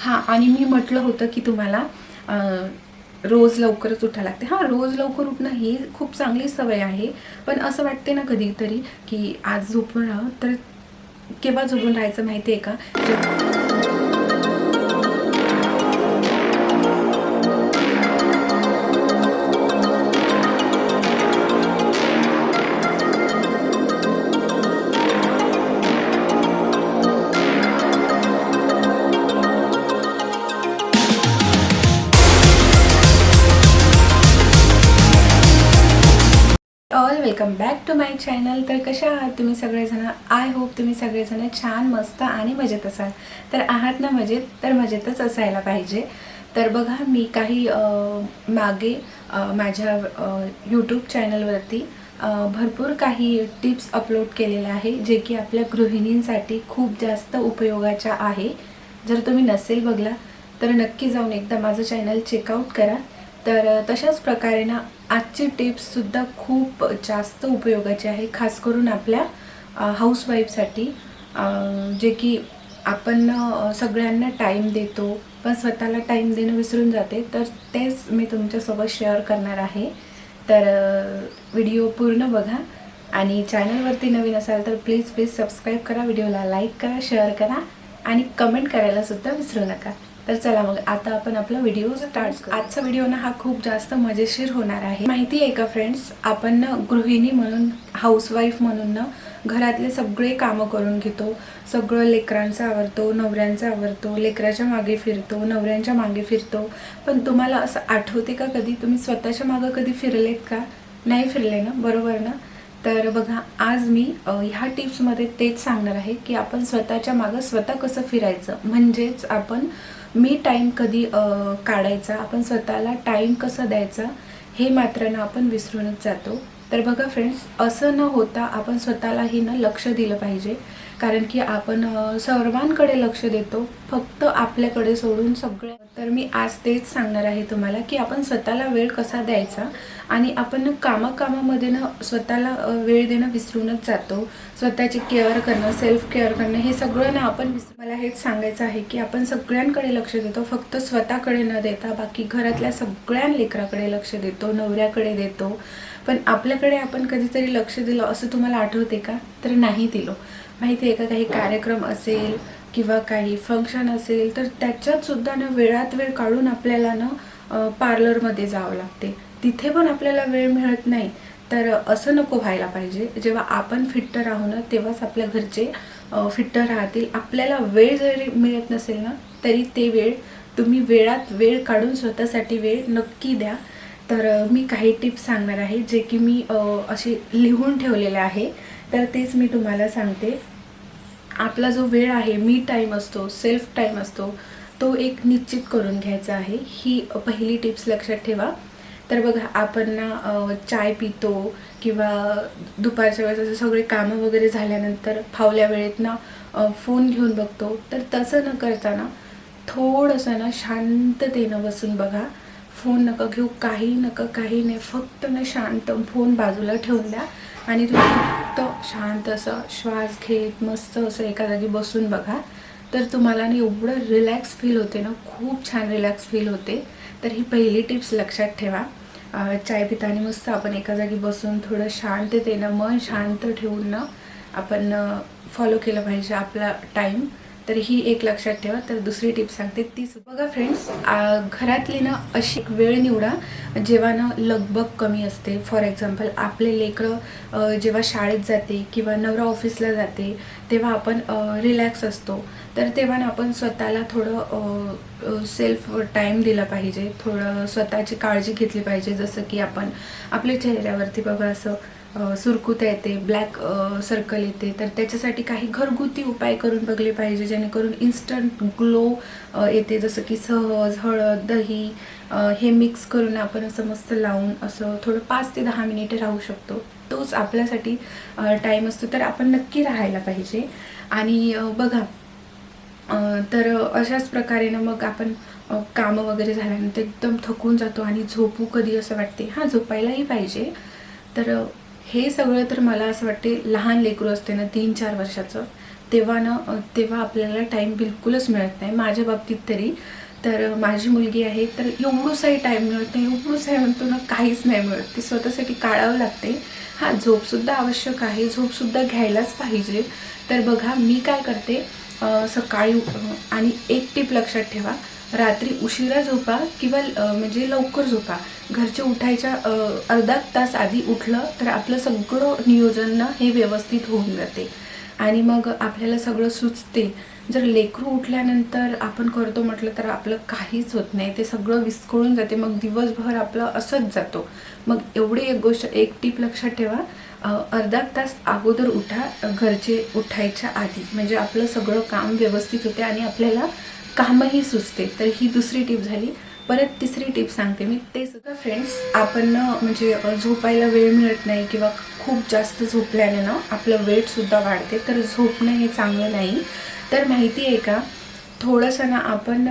हां, आणि मी म्हटलं होतं की तुम्हाला रोज लवकरच उठायला लागते. हां, रोज लवकर उठणं ही खूप चांगली सवय आहे. पण असं वाटते ना कधीतरी की आज झोपून राहावं, तर केव्हा झोपून राहायचं माहिती आहे का? All welcome back to my channel. तर कशा आहात तुम्ही सगळेजण? आय होप तुम्ही सगळेजण छान मस्त आणि मजेत असाल. तर आहात ना मजेत? तर मजेतच असायला पाहिजे. तर बघा, मी काही मागे माझ्या यूट्यूब चॅनलवरती भरपूर काही टिप्स अपलोड केलेल्या आहे, जे की आपल्या गृहिणींसाठी खूप जास्त उपयोगाच्या आहे. जर तुम्ही नसेल बघला तर नक्की जाऊन एकदा माझं चॅनल चेकआउट करा. तर तशाच प्रकारे ना आजची टिप्ससुद्धा खूप जास्त उपयोगाची आहे, खास करून आपल्या हाऊसवाईफसाठी, जे की आपण सगळ्यांना टाईम देतो पण स्वतःला टाईम देणं विसरून जाते. तर तेच मी तुमच्यासोबत शेअर करणार आहे. तर व्हिडिओ पूर्ण बघा आणि चॅनलवरती नवीन असाल तर प्लीज प्लीज सबस्क्राईब करा, व्हिडिओला लाईक करा, शेअर करा आणि कमेंट करायलासुद्धा विसरू नका. तर चला मग आता आपण आपला व्हिडिओ स्टार्ट करू. आजचा व्हिडिओ ना हा खूप जास्त मजेशीर होणार आहे. माहिती आहे का फ्रेंड्स, आपण ना गृहिणी म्हणून, हाऊसवाईफ म्हणून ना घरातले सगळे कामं करून घेतो. सगळं लेकरांचं आवरतो, नवऱ्यांचं आवरतो, लेकराच्या मागे फिरतो, नवऱ्यांच्या मागे फिरतो. पण तुम्हाला असं आठवते का कधी तुम्ही स्वतःच्या मागे कधी फिरलेत का? नाही फिरले ना, बरोबर ना? तर बघा, आज मी ह्या टिप्समध्ये तेच सांगणार आहे की आपण स्वतःच्या मागं स्वतः कसं फिरायचं, म्हणजेच आपण मी टाईम कधी काढायचा, आपण स्वतःला टाईम कसा द्यायचा हे मात्र ना आपण विसरूनच जातो. तर बघा फ्रेंड्स, असं न होता आपण स्वतःलाही ना लक्ष दिलं पाहिजे. कारण की आपण सर्वांकडे लक्ष देतो, फक्त आपल्याकडे सोडून सगळं. तर मी आज तेच सांगणार आहे तुम्हाला की आपण स्वतःला वेळ कसा द्यायचा. आणि आपण कामामध्ये ना स्वतःला वेळ देणं विसरूनच जातो. स्वतःची केअर करणं, सेल्फ केअर करणं हे सगळं ना आपण मला हेच सांगायचं आहे की आपण सगळ्यांकडे लक्ष देतो, फक्त स्वतःकडे न देता बाकी घरातल्या सगळ्या लेकराकडे लक्ष देतो, नवऱ्याकडे देतो. पण आपल्याकडे आपण कधीतरी लक्ष दिलं असं तुम्हाला आठवते का? तर नाही दिलं. माहिती आहे का, काही कार्यक्रम असेल किंवा काही फंक्शन असेल तर त्याच्यात सुद्धा ना वेळात वेळ काढून आपल्याला ना पार्लरमध्ये जावं लागते. तिथे पण आपल्याला वेळ मिळत नाही. तर असं नको व्हायला पाहिजे. जेव्हा आपण फिट्ट राहू ना तेव्हाच आपल्या घरचे फिट्ट राहतील. आपल्याला वेळ जरी मिळत नसेल ना तरी ते वेळ तुम्ही वेळात वेळ काढून स्वतःसाठी वेळ नक्की द्या. तर मी काही टिप्स सांगणार आहे जे की मी असे लिहून ठेवलेले आहे. तर तेच मी तुम्हाला सांगते. आपला जो वेळ आहे, मी टाईम असतो, सेल्फ टाईम असतो, तो एक निश्चित करून घ्यायचा आहे. ही पहिली टिप्स लक्षात ठेवा. तर बघा, आपण ना चाय पितो किंवा दुपारच्या वेळेस असं सगळे कामं वगैरे झाल्यानंतर फावल्या वेळेत ना फोन घेऊन बघतो. तर तसं न करताना थोडंसं ना शांततेनं बसून बघा. फोन नका घेऊ, काही नाही, फक्त ना शांत फोन बाजूला ठेवून द्या आणि तुम्ही फक्त शांत असं श्वास घेत मस्त असं एका जागी बसून बघा. तर तुम्हाला ना एवढं रिलॅक्स फील होते ना, खूप छान रिलॅक्स फील होते. तर ही पहिली टिप्स लक्षात ठेवा. चाय पिताना मस्त आपण एका जागी बसून थोडं शांततेनं मन शांत ठेवून ना आपण फॉलो केलं पाहिजे आपला टाईम. तर ही एक लक्षात ठेवा. तर दुसरी टिप सांगते ती बघा फ्रेंड्स, घरातली ना अशी एक वेळ निवडा जेव्हा ना लगबग कमी असते. फॉर एक्झाम्पल, आपले लेकरं जेव्हा शाळेत जाते किंवा नवरा ऑफिसला जाते तेव्हा आपण रिलॅक्स असतो. तर तेव्हा ना आपण स्वतःला थोडं सेल्फ टाईम दिला पाहिजे, थोडं स्वतःची काळजी घेतली पाहिजे. जसं की आपण आपल्या चेहऱ्यावरती बघा असं सुरकुत्या येते, ब्लॅक सर्कल येते, तर त्याच्यासाठी काही घरगुती उपाय करून बघले पाहिजे जेणेकरून इन्स्टंट ग्लो येते. जसं की सहज हळद, दही हे मिक्स करून आपण असं मस्त लावून असं थोडं 5 ते 10 मिनिटे राहू शकतो. तोच आपल्यासाठी टाईम असतो. तर आपण नक्की राहायला पाहिजे. आणि बघा, तर अशाच प्रकारे ना मग आपण कामं वगैरे झाल्यानंतर एकदम थकून जातो आणि झोपू कधी असं वाटते. हां, झोपायलाही पाहिजे. तर हे सगळं तर मला असं वाटते लहान लेकरू असते ना 3-4 वर्षाचं, तेव्हा आपल्याला टाईम बिलकुलच मिळत नाही, माझ्या बाबतीत तरी. तर माझी मुलगी आहे, तर एवढंसाही टाईम मिळत नाही, एवढंसाही म्हणतो ना, काहीच नाही मिळत. ती स्वतःसाठी काढावं लागते. हां, झोपसुद्धा आवश्यक आहे, झोपसुद्धा घ्यायलाच पाहिजे. तर बघा मी काय करते, सकाळी आणि एक टिप लक्षात ठेवा, रात्री उशिरा झोपा किंवा म्हणजे लवकर झोपा. घरचे उठायच्या अर्धा तास आधी उठलं तर आपलं सगळं नियोजन ना हे व्यवस्थित होऊन जाते आणि मग आपल्याला सगळं सुचते. जर लेकरू उठल्यानंतर आपण करतो म्हटलं तर आपलं काहीच होत नाही, ते सगळं विस्कळून जाते. मग दिवसभर आपलं असंच जातो. मग एवढी एक गोष्ट, एक टीप लक्षात ठेवा, अर्धा तास अगोदर उठा घरचे उठायच्या आधी, म्हणजे आपलं सगळं काम व्यवस्थित होते आणि आपल्याला कामही सुचते. तर ही दुसरी टिप झाली. परत तिसरी टिप सांगते मी, ते सुद्धा फ्रेंड्स, आपण म्हणजे झोपायला वेळ मिळत नाही किंवा खूप जास्त झोपल्याने ना आपलं वेटसुद्धा वाढते. तर झोपणं हे चांगलं नाही. तर माहिती आहे का, थोडंसं ना आपण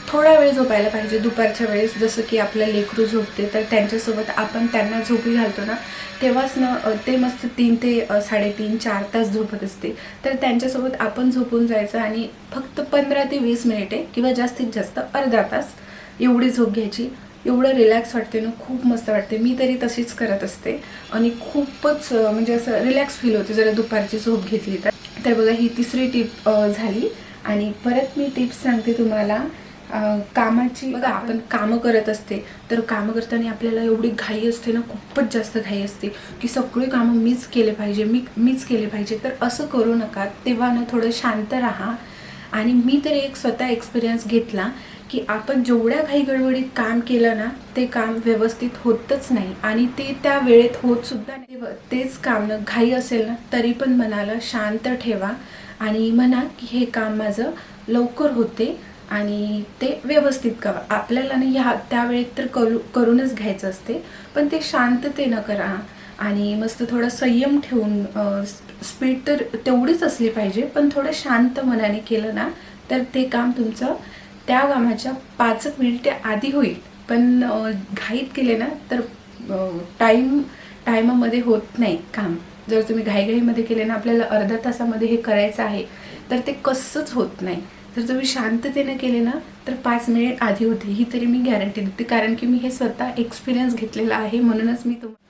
थोडा वेळ झोपायला पाहिजे दुपारच्या वेळेस. जसं की आपलं लेकरू झोपते तर त्यांच्यासोबत आपण त्यांना झोपी घालतो ना, तेव्हाच ना ते मस्त 3 ते 3.5 4 तास झोपत असते. तर त्यांच्यासोबत आपण झोपून जायचं आणि फक्त 15 ते 20 मिनिटे किंवा जास्तीत जास्त अर्धा तास एवढी झोप घ्यायची. एवढं रिलॅक्स वाटते ना, खूप मस्त वाटते. मी तरी तशीच करत असते आणि खूपच म्हणजे असं रिलॅक्स फील होते जरा दुपारची झोप घेतली तर. तर बघा ही तिसरी टिप झाली. आणि परत मी टिप्स सांगते तुम्हाला कामाची. बघा आपण कामं करत असते, तर कामं करताना आपल्याला एवढी घाई असते ना, खूपच जास्त घाई असते की सगळी कामं मीच केले पाहिजे, मीच केले पाहिजे. तर असं करू नका. तेव्हा ना थोडं शांत राहा. आणि मी तर एक स्वतः एक्सपिरियन्स घेतला की आपण जेवढ्या घाई गडबडीत काम केलं ना, ते काम व्यवस्थित होतच नाही आणि ते त्या वेळेत होत सुद्धा नाही. तेच काम ना घाई असेल ना, तरी पण मनाला शांत ठेवा आणि म्हणा की हे काम माझं लवकर होते आणि ते व्यवस्थित करा. आपल्याला ना त्या वेळेत तर करूनच घ्यायचं असते, पण ते शांततेनं करा आणि मस्त थोडा संयम ठेवून. स्पीड तर तेवढीच असली पाहिजे, पण थोडं शांत मनाने केलं ना, तर ते काम तुमचं त्या कामाच्या 5 मिनिटे आधी होईल. पण घाईत केले ना तर टायमामध्ये होत नाही काम. जर तुम्ही घाईघाईमध्ये केले ना, आपल्याला अर्ध्या तासामध्ये हे करायचं आहे, तर ते कसंच होत नाही. जर तुम्ही शांततेने केले ना, तर 5 मिनिट आधी होते. ही तरी मी गॅरंटी देते, कारण की मी हे स्वतः एक्सपिरियन्स घेतलेला आहे, म्हणूनच मी तुम्हाला.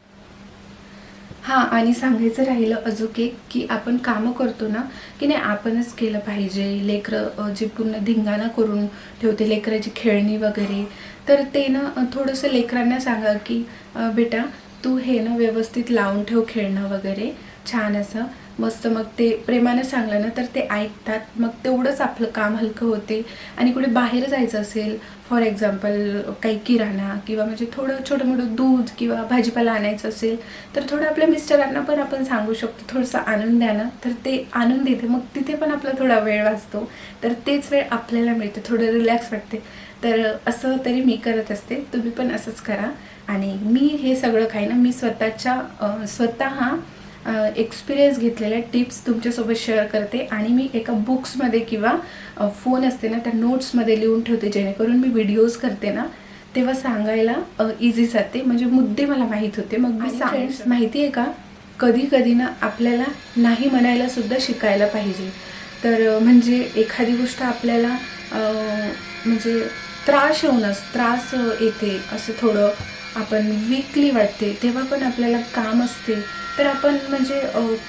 हां, आणि सांगायचं राहिलं अजून एक, की आपण कामं करतो ना, की नाही आपणच केलं पाहिजे. लेकरं जे पूर्ण धिंगाणा करून ठेवते, लेकराची खेळणी वगैरे, तर ते ना थोडंसं लेकरांना सांगा की बेटा तू हे ना व्यवस्थित लावून ठेव खेळणं वगैरे, छान असं मस्त. मग ते प्रेमानं सांगलं ना तर ते ऐकतात. मग तेवढंच आपलं काम हलकं होते. आणि कुठे बाहेर जायचं असेल, फॉर एक्झाम्पल काही किराणा किंवा म्हणजे थोडं छोटं मोठं दूध किंवा भाजीपाला आणायचं असेल, तर थोडं आपल्या मिस्टरांना पण आपण सांगू शकतो, थोडंसं आणून द्या ना, तर ते आणून देते. मग तिथे पण आपला थोडा वेळ वाचतो, तर तेच वेळ आपल्याला मिळते, थोडं रिलॅक्स वाटते. तर असं तरी मी करत असते, तुम्ही पण असंच करा. आणि मी हे सगळं काही ना, मी स्वतः एक्सपिरियन्स घेतलेल्या टिप्स तुमच्यासोबत शेअर करते आणि मी एका बुक्समध्ये किंवा फोन असते ना त्या नोट्समध्ये लिहून ठेवते, जेणेकरून मी व्हिडिओज करते ना तेव्हा सांगायला इझी जाते, म्हणजे मुद्दे मला माहीत होते. मग मी माहिती आहे का, कधी कधी ना आपल्याला नाही म्हणायला सुद्धा शिकायला पाहिजे. तर म्हणजे एखादी गोष्ट आपल्याला म्हणजे त्रास येते, असं थोडं आपण वीकली वाटते, तेव्हा पण आपल्याला काम असते, तर आपण म्हणजे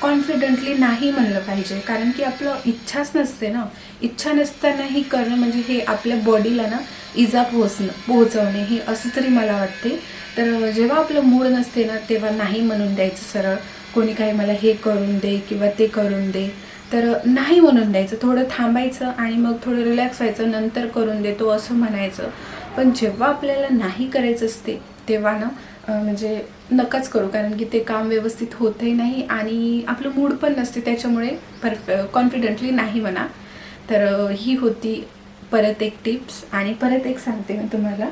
कॉन्फिडंटली नाही म्हणलं पाहिजे. कारण की आपलं इच्छाच नसते ना, इच्छा नसतानाही करणं म्हणजे हे आपल्या बॉडीला ना इजा पोहोचवणे, हे असं तरी मला वाटते. तर जेव्हा आपलं मूड नसते ना, तेव्हा नाही म्हणून द्यायचं सरळ. कोणी काही मला हे करून दे किंवा ते करून दे, तर नाही म्हणून द्यायचं, थोडं थांबायचं आणि मग थोडं रिलॅक्स व्हायचं, नंतर करून देतो असं म्हणायचं. पण जेव्हा आपल्याला नाही करायचं असते तेव्हा ना म्हणजे नकाच करू, कारण की ते काम व्यवस्थित होतही नाही आणि आपलं मूड पण नसते, त्याच्यामुळे कॉन्फिडंटली नाही म्हणा. तर ही होती परत एक टिप्स. आणि परत एक सांगते मी तुम्हाला,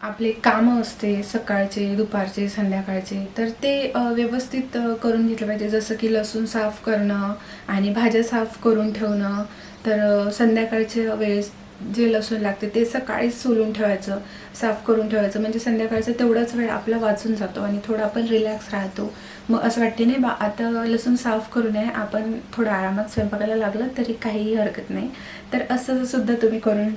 आपले कामं असते सकाळचे, दुपारचे, संध्याकाळचे, तर ते व्यवस्थित करून घेतलं पाहिजे. जसं की लसूण साफ करणं आणि भाज्या साफ करून ठेवणं. तर संध्याकाळच्या वेळेस जे लसूण लागते ते सकाळीच सोलून ठेवायचं, साफ करून ठेवायचं, म्हणजे संध्याकाळचा तेवढाच वेळ आपला वाचून जातो आणि थोडं आपण रिलॅक्स राहतो. मग असं वाटते नाही बा आता लसूण साफ करू नये, आपण थोडं आरामात स्वयंपाकाला लागलं तरी काहीही हरकत नाही. तर असं सुद्धा तुम्ही करून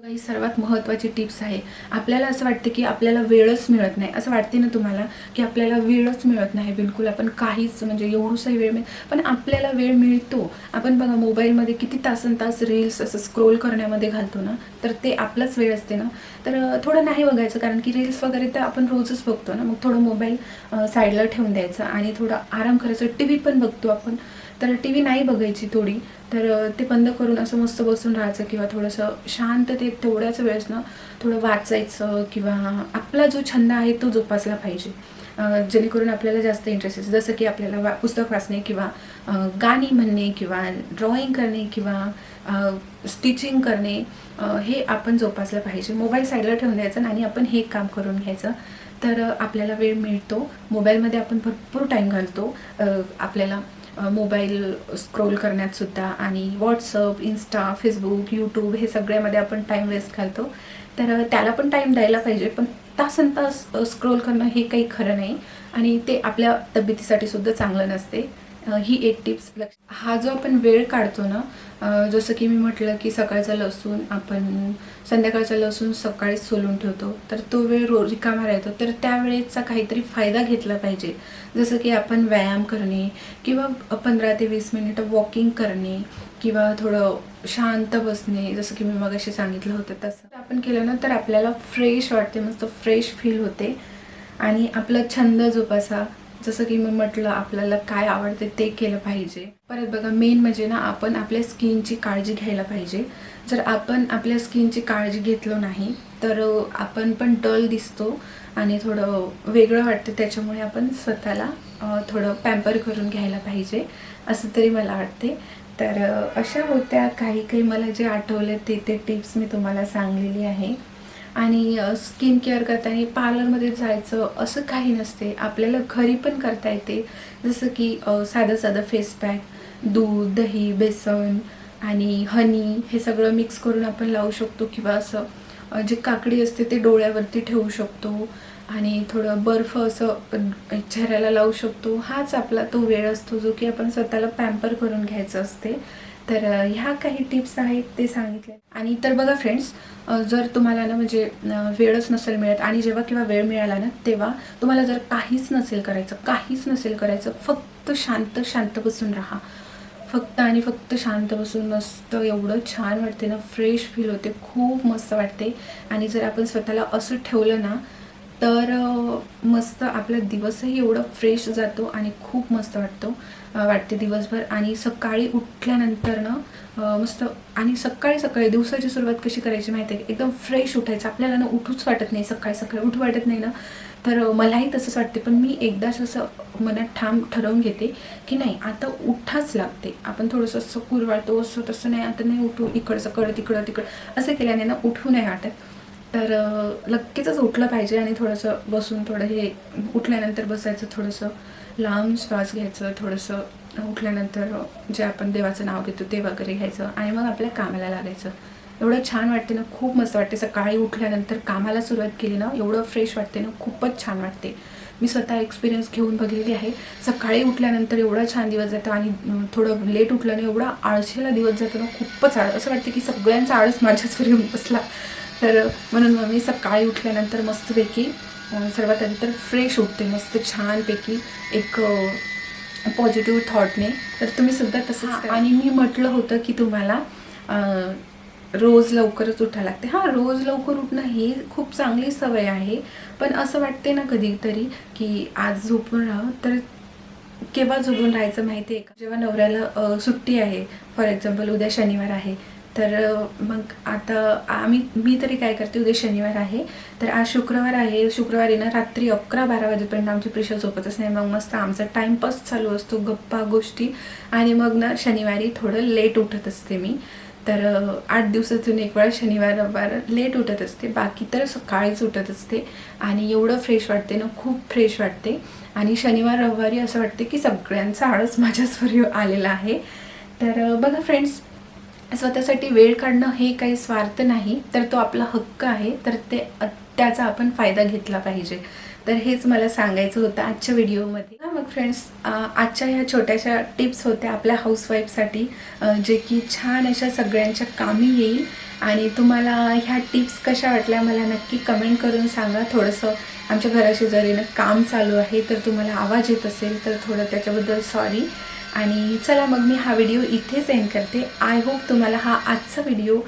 ही सर्वात महत्त्वाची टिप्स आहे. आपल्याला असं वाटते की आपल्याला वेळच मिळत नाही, असं वाटते ना तुम्हाला की आपल्याला वेळच मिळत नाही बिलकुल, आपण काहीच म्हणजे एवढूसाही वेळ पण आपल्याला वेळ मिळतो. आपण बघा मोबाईलमध्ये किती तासन तास रील्स असं स्क्रोल करण्यामध्ये घालतो ना, तर ते आपलाच वेळ असते ना. तर थोडं नाही बघायचं, कारण की रील्स वगैरे तर आपण रोजच बघतो ना. मग थोडं मोबाईल साईडला ठेवून द्यायचं आणि थोडं आराम करायचं. टी व्ही पण बघतो आपण, तर टी व्ही नाही बघायची थोडी, तर ते बंद करून असं मस्त बसून राहायचं किंवा थोडंसं शांततेत तेवढ्याच वेळेस ना थोडं वाचायचं किंवा आपला जो छंद आहे तो जोपासला पाहिजे, जेणेकरून आपल्याला जास्त इंटरेस्ट येतो. जसं की आपल्याला पुस्तक वाचणे किंवा गाणी म्हणणे किंवा ड्रॉइंग करणे किंवा स्टिचिंग करणे, हे आपण जोपासलं पाहिजे. मोबाईल साईडला ठेवून द्यायचं आणि आपण हे काम करून घ्यायचं, तर आपल्याला वेळ मिळतो. मोबाईलमध्ये आपण भरपूर टाईम घालतो, आपल्याला मोबाईल स्क्रोल करण्यात सुद्धा, आणि व्हॉट्सअप, इन्स्टा, फेसबुक, यूट्यूब हे सगळ्यामध्ये आपण टाईम वेस्ट घालतो. तर त्याला पण टाईम द्यायला पाहिजे, पण तासनतास स्क्रोल करणं हे काही खरं नाही आणि ते आपल्या तब्येतीसाठी सुद्धा चांगलं नसते. ही एक टिप्स हा जो आपण वेळ काढतो ना, जसं की मी म्हटलं की सकाळचा लसूण आपण संध्याकाळचा लसूण सकाळीच सोलून ठेवतो, तर तो वेळ रिकामा राहतो. तर त्यावेळेचा काहीतरी फायदा घेतला पाहिजे, जसं की आपण व्यायाम करणे किंवा 15 ते 20 मिनिटं वॉकिंग करणे किंवा थोडं शांत बसणे, जसं की मी मगाशी सांगितलं होतं तसं आपण केलं ना, तर आपल्याला फ्रेश वाटते, मस्त फ्रेश फील होते. आणि आपला छंद जोपासा, जसं की मी म्हटलं आपल्याला काय आवडते ते केलं पाहिजे. परत बघा मेन म्हणजे ना, आपण आपल्या स्किनची काळजी घ्यायला पाहिजे. जर आपण आपल्या स्किनची काळजी घेतलो नाही तर आपण पण डल दिसतो आणि थोडं वेगळं वाटतं. त्याच्यामुळे आपण स्वतःला थोडं पॅम्पर करून घ्यायला पाहिजे, असं तरी मला वाटते. तर अशा होत्या काही मला जे आठवले ते टिप्स मी तुम्हाला सांगलेली आहे. आणि स्किन केअर करताना पार्लरमध्ये जायचं असं काही नसते, आपल्याला घरी पण करता येते. जसं की साधं फेस पॅक, दूध, दही, बेसन आणि हनी हे सगळं मिक्स करून आपण लावू शकतो, किंवा असं जे काकडी असते ते डोळ्यावरती ठेवू शकतो आणि थोडं बर्फ असं चेहऱ्याला लावू शकतो. हाच आपला तो वेळ असतो जो की आपण स्वतःला पॅम्पर करून घ्यायचं असते. तर ह्या काही टिप्स आहेत ते सांगितले. आणि तर बघा फ्रेंड्स, जर तुम्हाला ना म्हणजे वेळच नसेल मिळत आणि जेव्हा केव्हा वेळ मिळाला ना, तेव्हा तुम्हाला जर काहीच नसेल करायचं, फक्त शांत बसून राहा. फक्त आणि फक्त शांत बसून मस्त एवढं छान वाटते ना, फ्रेश फील होते, खूप मस्त वाटते. आणि जर आपण स्वतःला असं ठेवलं ना, तर मस्त आपला दिवसही एवढं फ्रेश जातो आणि खूप मस्त वाटते दिवसभर. आणि सकाळी उठल्यानंतर ना मस्त, आणि सकाळी दिवसाची सुरुवात कशी करायची माहिती आहे, एकदम फ्रेश उठायचं. आपल्याला ना उठूच वाटत नाही, सकाळी उठू वाटत नाही ना, तर मलाही तसंच वाटते. पण मी एकदाच असं मनात ठाम ठरवून घेते की नाही, आता उठाच लागते. आपण थोडंसं असं कुरवाळतो असं तसं नाही, आता नाही उठू, इकडचं कळ तिकडं असं केल्याने ना उठू नाही वाटत. तर लगेचच उठलं पाहिजे आणि थोडंसं बसून थोडं हे उठल्यानंतर बसायचं, थोडंसं लांब श्वास घ्यायचं, थोडंसं उठल्यानंतर जे आपण देवाचं नाव घेतो ते वगैरे घ्यायचं आणि मग आपल्या कामाला लागायचं. एवढं छान वाटते ना, खूप मस्त वाटते. सकाळी उठल्यानंतर कामाला सुरुवात केली ना, एवढं फ्रेश वाटते ना, खूपच छान वाटते. मी स्वतः एक्सपिरियन्स घेऊन बघलेली आहे. सकाळी उठल्यानंतर एवढा छान दिवस जातो आणि थोडं लेट उठलं ना, एवढा आळशीला दिवस जातो ना, खूपच असं वाटते की सगळ्यांचा आळस माझ्याचवर येऊन बसला. तर म्हणून मग मी सकाळी उठल्यानंतर मस्तपैकी सर्वात आधी तर फ्रेश उठते, मस्त छानपैकी एक पॉझिटिव्ह थॉटने. तर तुम्ही सुद्धा तसंच. आणि मी म्हटलं होतं की तुम्हाला रोज लवकरच उठायला लागते. रोज लवकर उठणं ही खूप चांगली सवय आहे, पण असं वाटते ना कधीतरी की आज झोपून राहावं, तर केव्हा झोपून राहायचं माहिती आहे का? जेव्हा नवऱ्याला सुट्टी आहे, फॉर एक्झाम्पल उद्या शनिवार आहे, तर मग आता मी तरी काय करते, उद्या शनिवार आहे तर आज शुक्रवार आहे, शुक्रवारी ना रात्री 11-12 वाजेपर्यंत आमची प्रिशा झोपतच नाही. मग मस्त आमचा टाईमपास चालू असतो, गप्पा गोष्टी. आणि मग ना शनिवारी थोडं लेट उठत असते मी. तर 8 दिवसातून एक वेळा शनिवार रविवार लेट उठत असते, बाकी तर सकाळीच उठत असते. आणि एवढं फ्रेश वाटते ना, खूप फ्रेश वाटते. आणि शनिवार रविवारी असं वाटते की सगळ्यांचा आळस माझ्याचवर आलेला आहे. तर बघा फ्रेंड्स, स्वतःसाठी वेळ काढणं हे काही स्वार्थ नाही, तर तो आपला हक्क आहे, तर त्याचा आपण फायदा घेतला पाहिजे. तर हेच मला सांगायचं होतं आजच्या व्हिडिओमध्ये. मग फ्रेंड्स, आजच्या ह्या छोट्याशा टिप्स होत्या आपल्या हाऊसवाईफसाठी, जे की छान अशा सगळ्यांच्या कामी येईल. आणि तुम्हाला ह्या टिप्स कशा वाटल्या मला नक्की कमेंट करून सांगा. थोडंसं आमच्या घराशेजारीनं काम चालू आहे, तर तुम्हाला आवाज येत असेल तर थोडं त्याच्याबद्दल सॉरी. आणि चला मग मी हा व्हिडिओ इथेच एंड करते. आय होप तुम्हाला हा आजचा व्हिडिओ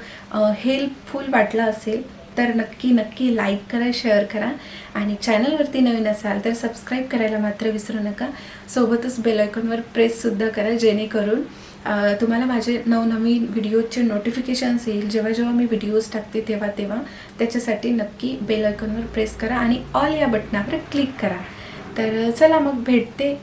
हेल्पफुल वाटला असेल. तर नक्की नक्की लाईक करा, शेअर करा आणि चॅनलवरती नवीन असाल तर सबस्क्राईब करायला मात्र विसरू नका. सोबतच बेल आयकॉनवर प्रेससुद्धा करा, जेणेकरून तुम्हाला माझे नवनवीन व्हिडिओचे नोटिफिकेशन्स येईल. जेव्हा जेव्हा मी व्हिडिओज टाकते तेव्हा त्याच्यासाठी नक्की बेल आयकॉनवर प्रेस करा आणि ऑल या बटनावर क्लिक करा. तर चला मग भेटते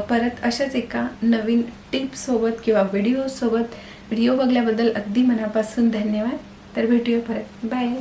परत अशाच एका नवीन टिप्ससोबत किंवा व्हिडिओसोबत. व्हिडिओ बघल्याबद्दल अगदी मनापासून धन्यवाद. तर भेटूया परत. बाय.